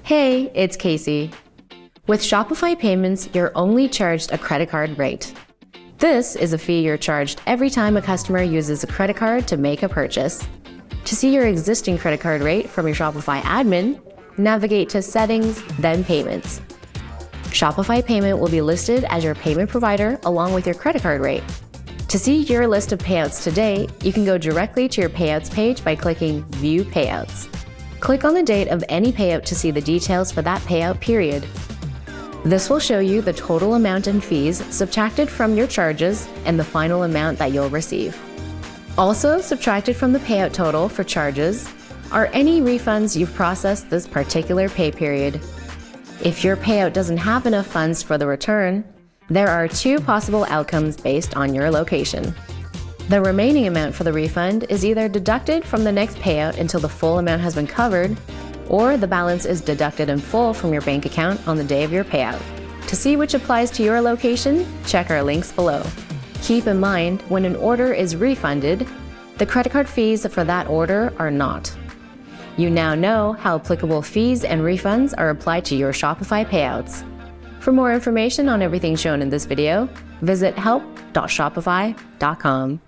Hey, it's Casey. With Shopify Payments, you're only charged a credit card rate. This is a fee you're charged every time a customer uses a credit card to make a purchase. To see your existing credit card rate from your Shopify admin, navigate to Settings, then Payments. Shopify Payment will be listed as your payment provider along with your credit card rate. To see your list of payouts today, you can go directly to your payouts page by clicking View Payouts. Click on the date of any payout to see the details for that payout period. This will show you the total amount and fees subtracted from your charges and the final amount that you'll receive. Also subtracted from the payout total for charges are any refunds you've processed this particular pay period. If your payout doesn't have enough funds for the return, there are two possible outcomes based on your location. The remaining amount for the refund is either deducted from the next payout until the full amount has been covered, or the balance is deducted in full from your bank account on the day of your payout. To see which applies to your location, check our links below. Keep in mind, when an order is refunded, the credit card fees for that order are not. You now know how applicable fees and refunds are applied to your Shopify payouts. For more information on everything shown in this video, visit help.shopify.com.